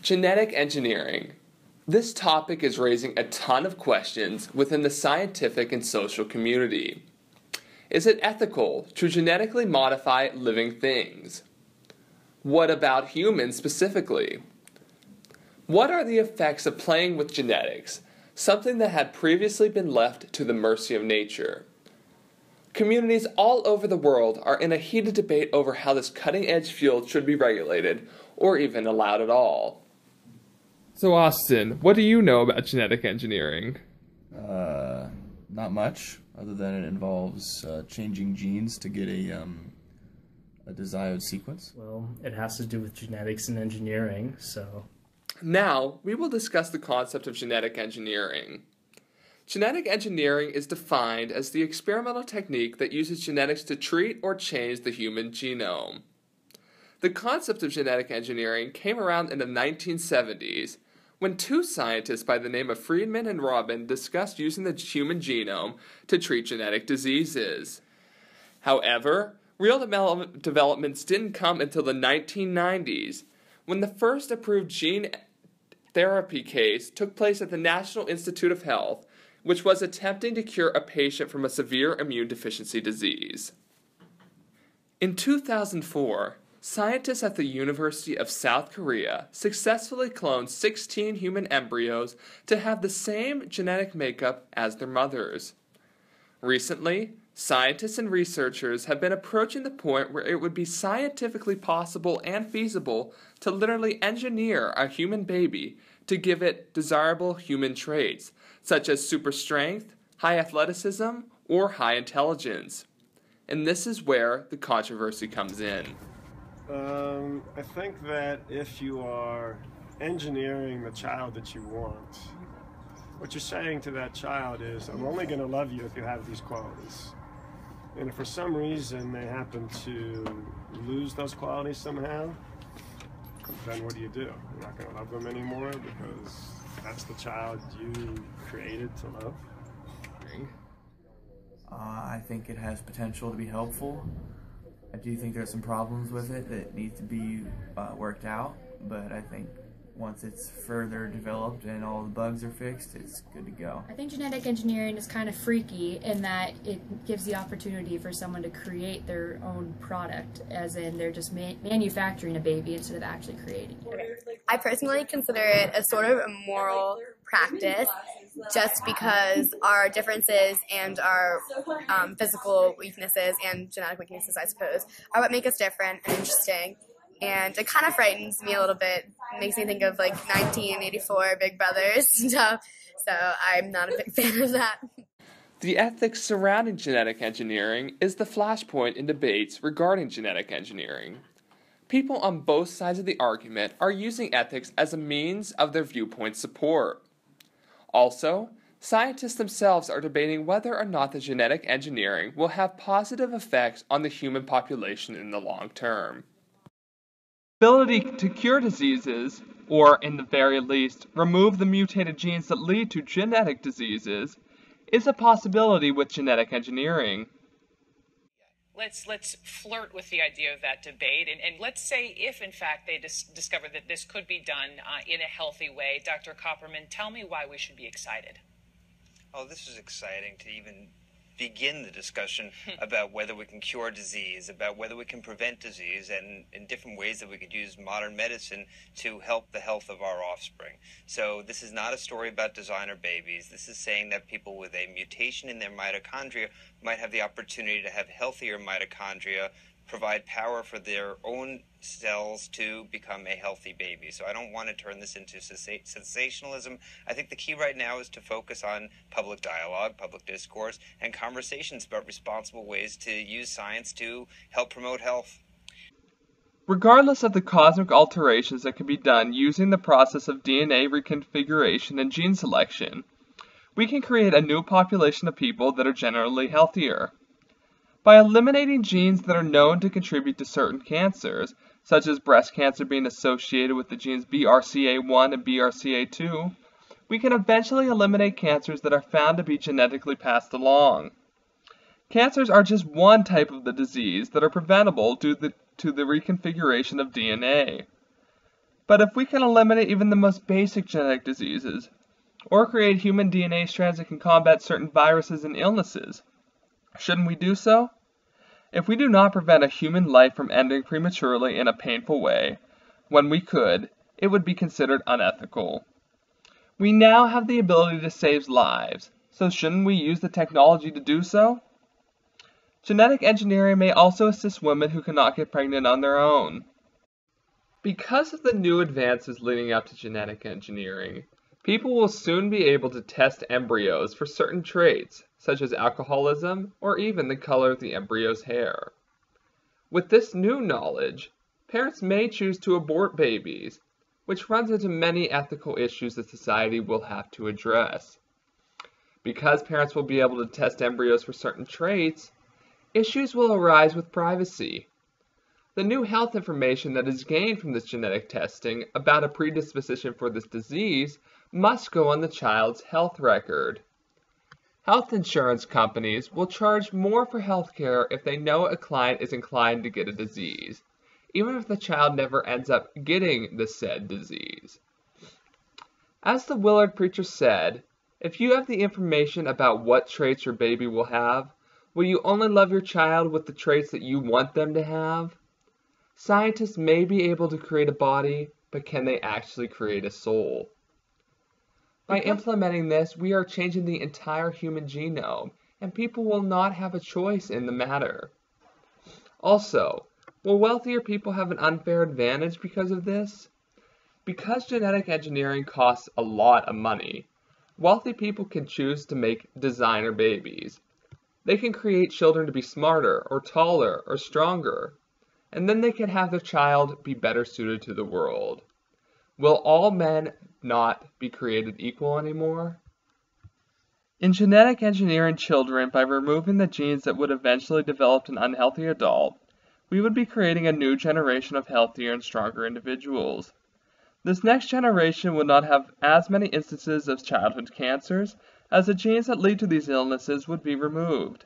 Genetic engineering. This topic is raising a ton of questions within the scientific and social community. Is it ethical to genetically modify living things? What about humans specifically? What are the effects of playing with genetics, something that had previously been left to the mercy of nature? Communities all over the world are in a heated debate over how this cutting-edge field should be regulated or even allowed at all. So Austin, what do you know about genetic engineering? Not much, other than it involves changing genes to get a desired sequence. Well, it has to do with genetics and engineering, so... Now, we will discuss the concept of genetic engineering. Genetic engineering is defined as the experimental technique that uses genetics to treat or change the human genome. The concept of genetic engineering came around in the 1970s when two scientists by the name of Friedman and Robin discussed using the human genome to treat genetic diseases. However, real developments didn't come until the 1990s, when the first approved gene therapy case took place at the National Institute of Health, which was attempting to cure a patient from a severe immune deficiency disease. In 2004, scientists at the University of South Korea successfully cloned 16 human embryos to have the same genetic makeup as their mothers. Recently, scientists and researchers have been approaching the point where it would be scientifically possible and feasible to literally engineer a human baby to give it desirable human traits, such as super strength, high athleticism, or high intelligence. And this is where the controversy comes in. I think that if you are engineering the child that you want, what you're saying to that child is, I'm only going to love you if you have these qualities. And if for some reason they happen to lose those qualities somehow, then what do? You're not going to love them anymore because that's the child you created to love? I think it has potential to be helpful. I do think there's some problems with it that need to be worked out, but I think once it's further developed and all the bugs are fixed, it's good to go. I think genetic engineering is kind of freaky in that it gives the opportunity for someone to create their own product, as in they're just manufacturing a baby instead of actually creating it. I personally consider it a sort of a moral practice, just because our differences and our physical weaknesses and genetic weaknesses, I suppose, are what make us different and interesting. And it kind of frightens me a little bit. It makes me think of like 1984 Big Brothers stuff. So I'm not a big fan of that. The ethics surrounding genetic engineering is the flashpoint in debates regarding genetic engineering. People on both sides of the argument are using ethics as a means of their viewpoint support. Also, scientists themselves are debating whether or not the genetic engineering will have positive effects on the human population in the long term. Ability to cure diseases, or in the very least, remove the mutated genes that lead to genetic diseases, is a possibility with genetic engineering. Let's flirt with the idea of that debate, and let's say if, in fact, they discover that this could be done in a healthy way. Dr. Copperman, tell me why we should be excited. Oh, this is exciting to even begin the discussion about whether we can cure disease, about whether we can prevent disease, and in different ways that we could use modern medicine to help the health of our offspring. So this is not a story about designer babies. This is saying that people with a mutation in their mitochondria might have the opportunity to have healthier mitochondria, provide power for their own cells to become a healthy baby. So I don't want to turn this into sensationalism. I think the key right now is to focus on public dialogue, public discourse, and conversations about responsible ways to use science to help promote health. Regardless of the cosmic alterations that can be done using the process of DNA reconfiguration and gene selection, we can create a new population of people that are generally healthier. By eliminating genes that are known to contribute to certain cancers, such as breast cancer being associated with the genes BRCA1 and BRCA2, we can eventually eliminate cancers that are found to be genetically passed along. Cancers are just one type of the disease that are preventable due to the reconfiguration of DNA. But if we can eliminate even the most basic genetic diseases, or create human DNA strands that can combat certain viruses and illnesses, shouldn't we do so? If we do not prevent a human life from ending prematurely in a painful way, when we could, it would be considered unethical. We now have the ability to save lives, so shouldn't we use the technology to do so? Genetic engineering may also assist women who cannot get pregnant on their own. Because of the new advances leading up to genetic engineering, people will soon be able to test embryos for certain traits, such as alcoholism or even the color of the embryo's hair. With this new knowledge, parents may choose to abort babies, which runs into many ethical issues that society will have to address. Because parents will be able to test embryos for certain traits, issues will arise with privacy. The new health information that is gained from this genetic testing about a predisposition for this disease must go on the child's health record. Health insurance companies will charge more for health care if they know a client is inclined to get a disease, even if the child never ends up getting the said disease. As the Willard preacher said, if you have the information about what traits your baby will have, will you only love your child with the traits that you want them to have? Scientists may be able to create a body, but can they actually create a soul? By implementing this, we are changing the entire human genome, and people will not have a choice in the matter. Also, will wealthier people have an unfair advantage because of this? Because genetic engineering costs a lot of money, wealthy people can choose to make designer babies. They can create children to be smarter, or taller, or stronger, and then they can have their child be better suited to the world. Will all men not be created equal anymore? In genetic engineering children by removing the genes that would eventually develop an unhealthy adult, we would be creating a new generation of healthier and stronger individuals. This next generation would not have as many instances of childhood cancers, as the genes that lead to these illnesses would be removed.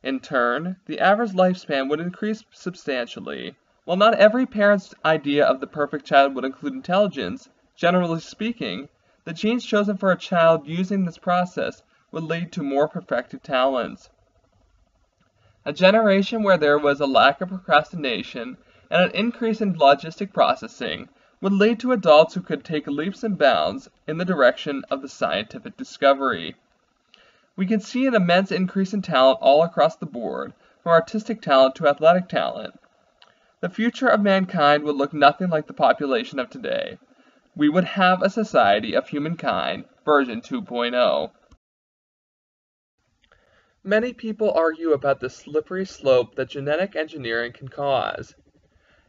In turn, the average lifespan would increase substantially. While not every parent's idea of the perfect child would include intelligence, generally speaking, the genes chosen for a child using this process would lead to more perfected talents. A generation where there was a lack of procrastination and an increase in logistic processing would lead to adults who could take leaps and bounds in the direction of the scientific discovery. We can see an immense increase in talent all across the board, from artistic talent to athletic talent. The future of mankind would look nothing like the population of today. We would have a society of humankind, version 2.0. Many people argue about the slippery slope that genetic engineering can cause.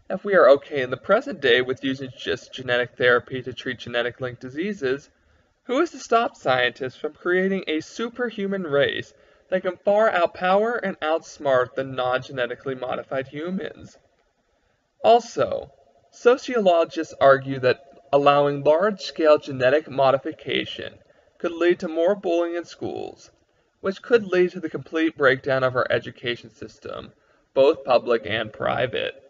If we are okay in the present day with using just genetic therapy to treat genetic-linked diseases, who is to stop scientists from creating a superhuman race that can far outpower and outsmart the non-genetically modified humans? Also, sociologists argue that allowing large-scale genetic modification could lead to more bullying in schools, which could lead to the complete breakdown of our education system, both public and private.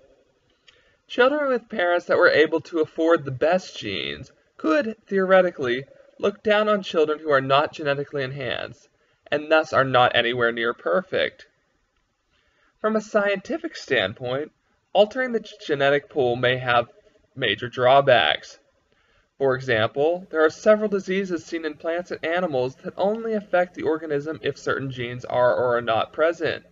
Children with parents that were able to afford the best genes could, theoretically, look down on children who are not genetically enhanced, and thus are not anywhere near perfect. From a scientific standpoint, altering the genetic pool may have major drawbacks. For example, there are several diseases seen in plants and animals that only affect the organism if certain genes are or are not present.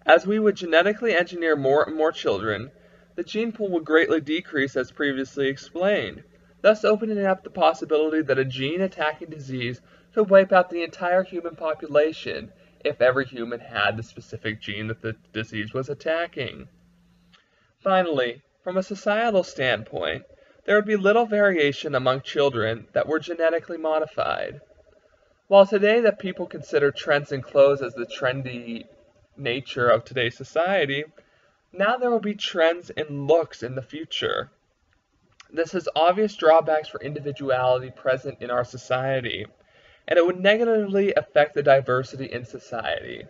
As we would genetically engineer more and more children, the gene pool would greatly decrease as previously explained, thus opening up the possibility that a gene-attacking disease could wipe out the entire human population if every human had the specific gene that the disease was attacking. Finally, from a societal standpoint, there would be little variation among children that were genetically modified. While today that people consider trends in clothes as the trendy nature of today's society, now there will be trends in looks in the future. This has obvious drawbacks for individuality present in our society, and it would negatively affect the diversity in society.